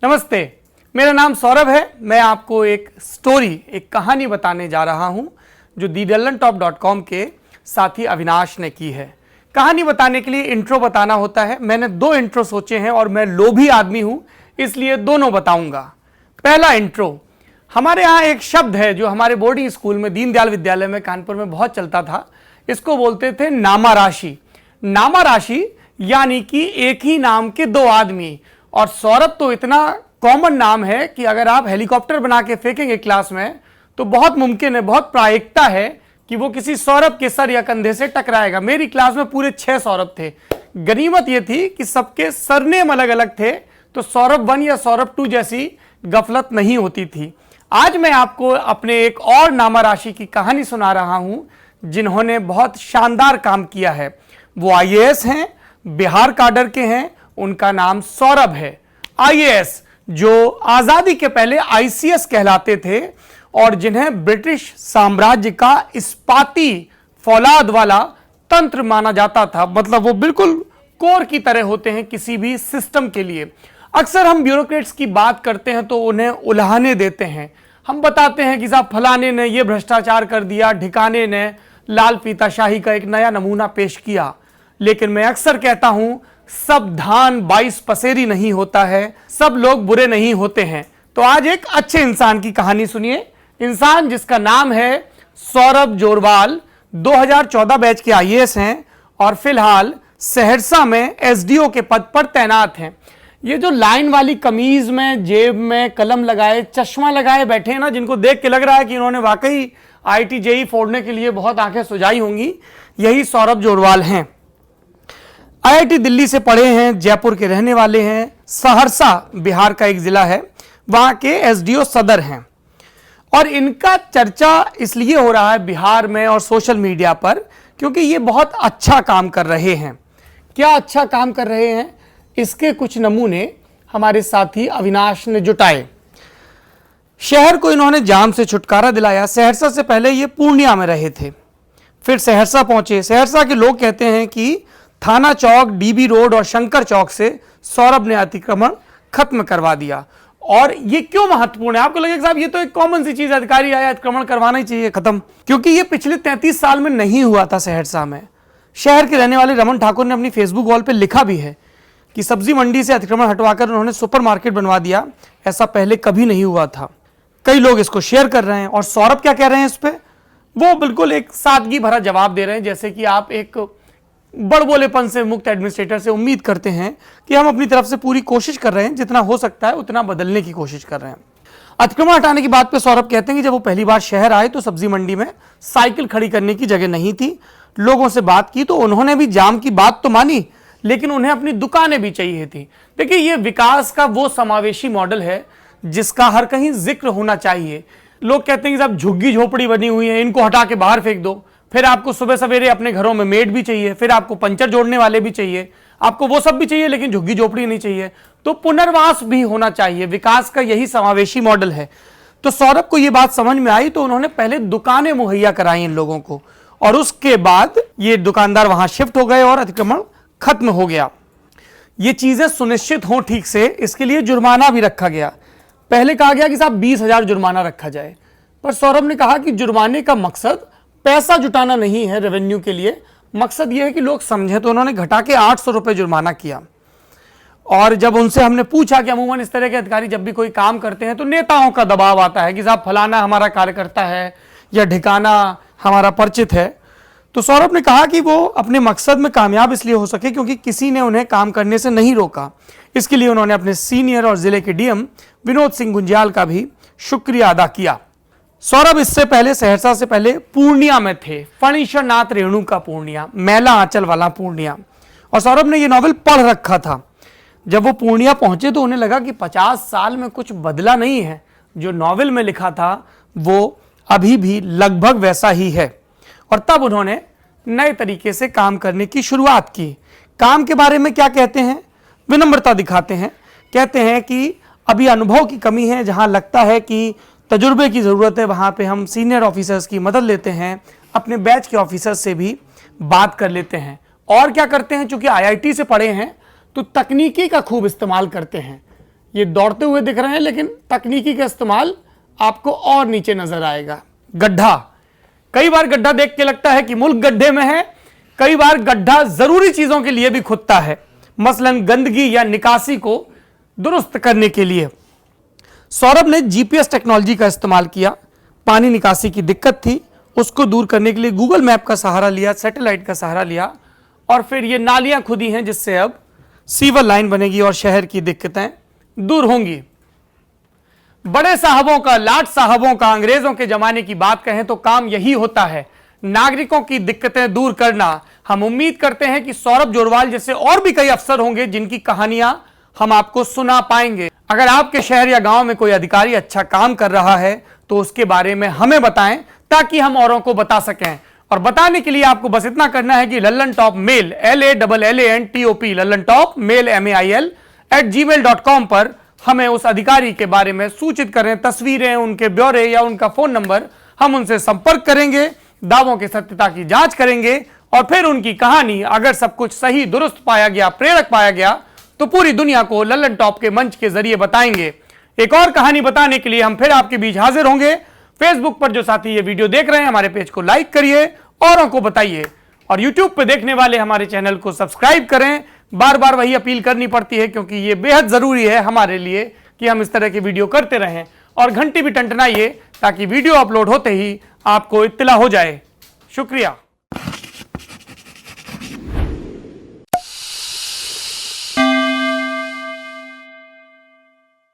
नमस्ते, मेरा नाम सौरभ है। मैं आपको एक स्टोरी, एक कहानी बताने जा रहा हूं जो thedullantop.com के साथी अविनाश ने की है। कहानी बताने के लिए इंट्रो बताना होता है। मैंने दो इंट्रो सोचे हैं और मैं लोभी आदमी हूं, इसलिए दोनों बताऊंगा। पहला इंट्रो, हमारे यहाँ एक शब्द है जो हमारे बोर्डिंग स्कूल में, दीनदयाल विद्यालय में कानपुर में बहुत चलता था। इसको बोलते थे नामा राशि। नामा राशि यानी कि एक ही नाम के दो आदमी। और सौरभ तो इतना कॉमन नाम है कि अगर आप हेलीकॉप्टर बना के फेंकेंगे क्लास में तो बहुत मुमकिन है, बहुत प्रायिकता है कि वो किसी सौरभ के सर या कंधे से टकराएगा। मेरी क्लास में पूरे 6 सौरभ थे। गनीमत ये थी कि सबके सरनेम अलग अलग थे, तो सौरभ 1 या सौरभ 2 जैसी गफलत नहीं होती थी। आज मैं आपको अपने एक और नामा राशि की कहानी सुना रहा हूं जिन्होंने बहुत शानदार काम किया है। वो आईएएस हैं, बिहार काडर के हैं। उनका नाम सौरभ है। आईएएस जो आजादी के पहले आईसीएस कहलाते थे और जिन्हें ब्रिटिश साम्राज्य का इस्पाती फौलाद वाला तंत्र माना जाता था। मतलब वो बिल्कुल कोर की तरह होते हैं किसी भी सिस्टम के लिए। अक्सर हम ब्यूरोक्रेट्स की बात करते हैं तो उन्हें उल्हाने देते हैं। हम बताते हैं कि साहब फलाने ने ये भ्रष्टाचार कर दिया, ढिकाने ने लाल फीताशाही का एक नया नमूना पेश किया। लेकिन मैं अक्सर कहता हूं, सब धान 22 पसेरी नहीं होता है, सब लोग बुरे नहीं होते हैं। तो आज एक अच्छे इंसान की कहानी सुनिए। इंसान जिसका नाम है सौरभ जोरवाल, 2014 बैच के आईएएस हैं और फिलहाल सहरसा में एसडीओ के पद पर तैनात हैं। ये जो लाइन वाली कमीज में, जेब में कलम लगाए, चश्मा लगाए बैठे हैं ना, जिनको देख के लग रहा है कि इन्होंने वाकई आईआईटी जेईई फोड़ने के लिए बहुत आंखें सुझाई होंगी, यही सौरभ जोरवाल हैं। आईआईटी दिल्ली से पढ़े हैं, जयपुर के रहने वाले हैं। सहरसा बिहार का एक जिला है, वहां के एसडीओ सदर हैं। और इनका चर्चा इसलिए हो रहा है बिहार में और सोशल मीडिया पर क्योंकि ये बहुत अच्छा काम कर रहे हैं। क्या अच्छा काम कर रहे हैं, इसके कुछ नमूने हमारे साथी अविनाश ने जुटाए। शहर को इन्होंने जाम से छुटकारा दिलाया। सहरसा से पहले ये पूर्णिया में रहे थे, फिर सहरसा पहुंचे। सहरसा के लोग कहते हैं कि थाना चौक, डीबी रोड और शंकर चौक से सौरभ ने अतिक्रमण खत्म करवा दिया। और ये क्यों महत्वपूर्ण है? आपको लगेगा साहब ये तो एक कॉमन सी चीज, अधिकारी आया अतिक्रमण करवाना ही चाहिए, खत्म। क्योंकि ये पिछले 33 साल में नहीं हुआ था सहरसा में। शहर के रहने वाले रमन ठाकुर ने अपनी फेसबुक वॉल पर लिखा भी है कि सब्जी मंडी से अतिक्रमण हटवाकर उन्होंने सुपरमार्केट बनवा दिया, ऐसा पहले कभी नहीं हुआ था। कई लोग इसको शेयर कर रहे हैं। और सौरभ क्या कह रहे हैं इस पर? वो बिल्कुल एक सादगी भरा जवाब दे रहे हैं, जैसे कि आप एक बड़बोलेपन से मुक्त एडमिनिस्ट्रेटर से उम्मीद करते हैं कि हम अपनी तरफ से पूरी कोशिश कर रहे हैं, जितना हो सकता है उतना बदलने की कोशिश कर रहे हैं। अतिक्रमण हटाने की बात पे सौरभ कहते हैं कि जब वो पहली बार शहर आए तो सब्जी मंडी में साइकिल खड़ी करने की जगह नहीं थी। लोगों से बात की तो उन्होंने भी जाम की बात तो मानी, लेकिन उन्हें अपनी दुकानें भी चाहिए थी। देखिए, ये विकास का वो समावेशी मॉडल है जिसका हर कहीं जिक्र होना चाहिए। लोग कहते हैं कि साहब झुग्गी झोपड़ी बनी हुई है, इनको हटा के बाहर फेंक दो। फिर आपको सुबह सवेरे अपने घरों में मेड भी चाहिए, फिर आपको पंचर जोड़ने वाले भी चाहिए, आपको वो सब भी चाहिए, लेकिन झुग्गी झोपड़ी नहीं चाहिए। तो पुनर्वास भी होना चाहिए। विकास का यही समावेशी मॉडल है। तो सौरभ को ये बात समझ में आई तो उन्होंने पहले दुकानें मुहैया कराई इन लोगों को, और उसके बाद ये दुकानदार वहां शिफ्ट हो गए और अतिक्रमण खत्म हो गया। ये चीजें सुनिश्चित हो ठीक से, इसके लिए जुर्माना भी रखा गया। पहले कहा गया कि साहब 20,000 जुर्माना रखा जाए, पर सौरभ ने कहा कि जुर्माने का मकसद पैसा जुटाना नहीं है रेवेन्यू के लिए, मकसद यह है कि लोग समझे। तो उन्होंने घटा के 800 रुपए जुर्माना किया। और जब उनसे हमने पूछा कि अमूमन इस तरह के अधिकारी जब भी कोई काम करते हैं तो नेताओं का दबाव आता है कि साहब फलाना हमारा कार्यकर्ता है या ढिकाना हमारा परिचित है, तो सौरभ ने कहा कि वो अपने मकसद में कामयाब इसलिए हो सके क्योंकि किसी ने उन्हें काम करने से नहीं रोका। इसके लिए उन्होंने अपने सीनियर और जिले के डीएम विनोद सिंह गुंजियाल का भी शुक्रिया अदा किया। सौरभ इससे पहले, सहरसा से पहले पूर्णिया में थे, फणीश्वरनाथ रेणु का पूर्णिया, मैला आंचल वाला पूर्णिया। और सौरभ ने यह नॉवेल पढ़ रखा था। जब वो पूर्णिया पहुंचे तो उन्हें लगा कि 50 साल में कुछ बदला नहीं है, जो नॉवेल में लिखा था वो अभी भी लगभग वैसा ही है। और तब उन्होंने नए तरीके से काम करने की शुरुआत की। काम के बारे में क्या कहते हैं? विनम्रता दिखाते हैं। कहते हैं कि अभी अनुभव की कमी है, जहां लगता है कि तजुर्बे की जरूरत है वहां पे हम सीनियर ऑफिसर्स की मदद लेते हैं, अपने बैच के ऑफिसर्स से भी बात कर लेते हैं। और क्या करते हैं, चूंकि आईआईटी से पढ़े हैं तो तकनीकी का खूब इस्तेमाल करते हैं। ये दौड़ते हुए दिख रहे हैं, लेकिन तकनीकी का इस्तेमाल आपको और नीचे नजर आएगा। गड्ढा, कई बार गड्ढा देख के लगता है कि मुल्क गड्ढे में है, कई बार गड्ढा जरूरी चीजों के लिए भी खुदता है, मसलन गंदगी या निकासी को दुरुस्त करने के लिए। सौरभ ने जीपीएस टेक्नोलॉजी का इस्तेमाल किया, पानी निकासी की दिक्कत थी, उसको दूर करने के लिए गूगल मैप का सहारा लिया, सैटेलाइट का सहारा लिया, और फिर ये नालियां खुदी हैं जिससे अब सीवर लाइन बनेगी और शहर की दिक्कतें दूर होंगी। बड़े साहबों का, लाट साहबों का, अंग्रेजों के जमाने की बात कहें तो काम यही होता है, नागरिकों की दिक्कतें दूर करना। हम उम्मीद करते हैं कि सौरभ जोरवाल जैसे और भी कई अफसर होंगे जिनकी कहानियां हम आपको सुना पाएंगे। अगर आपके शहर या गांव में कोई अधिकारी अच्छा काम कर रहा है तो उसके बारे में हमें बताएं ताकि हम औरों को बता सकें। और बताने के लिए आपको बस इतना करना है कि Lallantop mail LALLANTOP Lallantop mail MAIL @gmail.com पर हमें उस अधिकारी के बारे में सूचित करें, तस्वीरें, उनके ब्यौरे या उनका फोन नंबर, हम उनसे संपर्क करेंगे, दावों की सत्यता की जांच करेंगे और फिर उनकी कहानी अगर सब कुछ सही दुरुस्त पाया गया, प्रेरक पाया गया, तो पूरी दुनिया को लल्लन टॉप के मंच के जरिए बताएंगे। एक और कहानी बताने के लिए हम फिर आपके बीच हाजिर होंगे। फेसबुक पर जो साथी ये वीडियो देख रहे हैं, हमारे पेज को लाइक करिए, औरों को बताइए, और यूट्यूब पे देखने वाले हमारे चैनल को सब्सक्राइब करें। बार बार वही अपील करनी पड़ती है क्योंकि ये बेहद जरूरी है हमारे लिए कि हम इस तरह की वीडियो करते रहें, और घंटी भी टंटनाइए ताकि वीडियो अपलोड होते ही आपको इत्तला हो जाए। शुक्रिया।